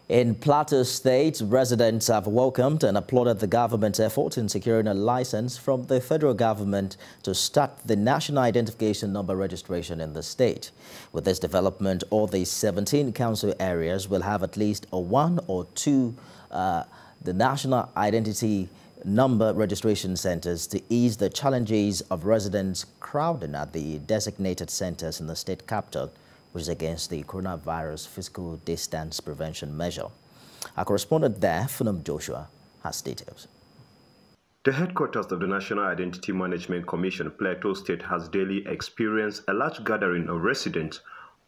In Plateau State, residents have welcomed and applauded the government's effort in securing a license from the federal government to start the national identification number registration in the state. With this development, all the 17 council areas will have at least one or two the national identity number registration centers to ease the challenges of residents crowding at the designated centers in the state capital, which is against the coronavirus physical distance prevention measure. Our correspondent there, Funam Joshua, has details. The headquarters of the National Identity Management Commission, Plateau State, has daily experienced a large gathering of residents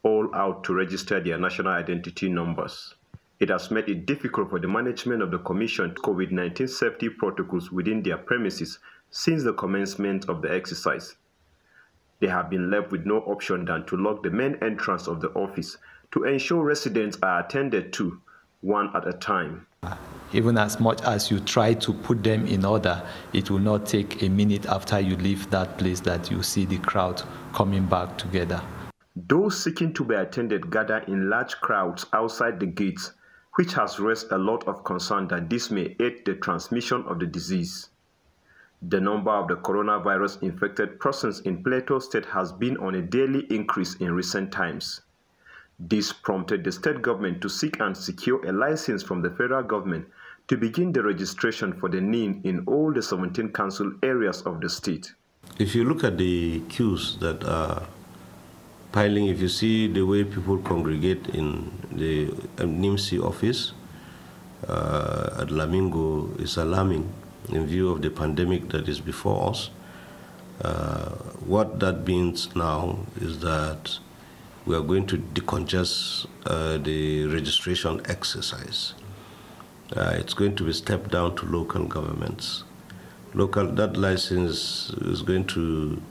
all out to register their national identity numbers. It has made it difficult for the management of the Commission COVID-19 safety protocols within their premises since the commencement of the exercise. They have been left with no option than to lock the main entrance of the office to ensure residents are attended to one at a time. Even as much as you try to put them in order, it will not take a minute after you leave that place that you see the crowd coming back together. Those seeking to be attended gather in large crowds outside the gates, which has raised a lot of concern that this may aid the transmission of the disease. The number of the coronavirus infected persons in Plateau State has been on a daily increase in recent times. This prompted the state government to seek and secure a license from the federal government to begin the registration for the NIN in all the 17 council areas of the state. If you look at the queues that are piling, if you see the way people congregate in the NIMC office at Lamingo, is alarming in view of the pandemic that is before us. What that means now is that we are going to decongest the registration exercise. It's going to be stepped down to local governments. That license is going to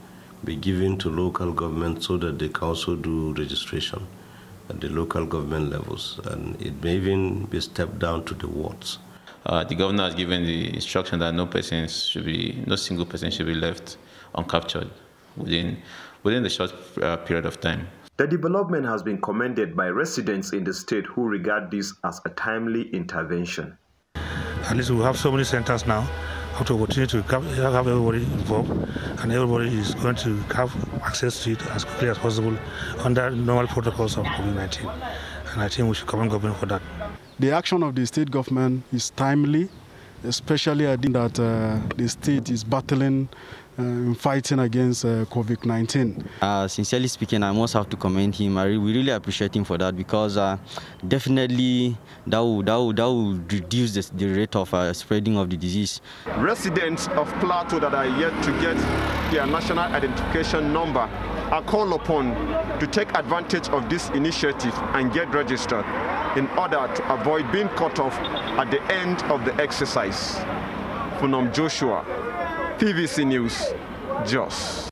be given to local governments so that they can also do registration at the local government levels, and it may even be stepped down to the wards. The governor has given the instruction that no single person should be left uncaptured within the short period of time. The development has been commended by residents in the state who regard this as a timely intervention. At least we have so many centers now. How to continue to have everybody involved, and everybody is going to have access to it as quickly as possible under normal protocols of COVID-19. And I think we should commend government for that. The action of the state government is timely, especially I think that the state is battling fighting against COVID-19. Sincerely speaking, I must have to commend him. We really appreciate him for that, because definitely that will reduce the rate of spreading of the disease. Residents of Plateau that are yet to get their national identification number are called upon to take advantage of this initiative and get registered in order to avoid being cut off at the end of the exercise. Funam Joshua, PVC News, Jos.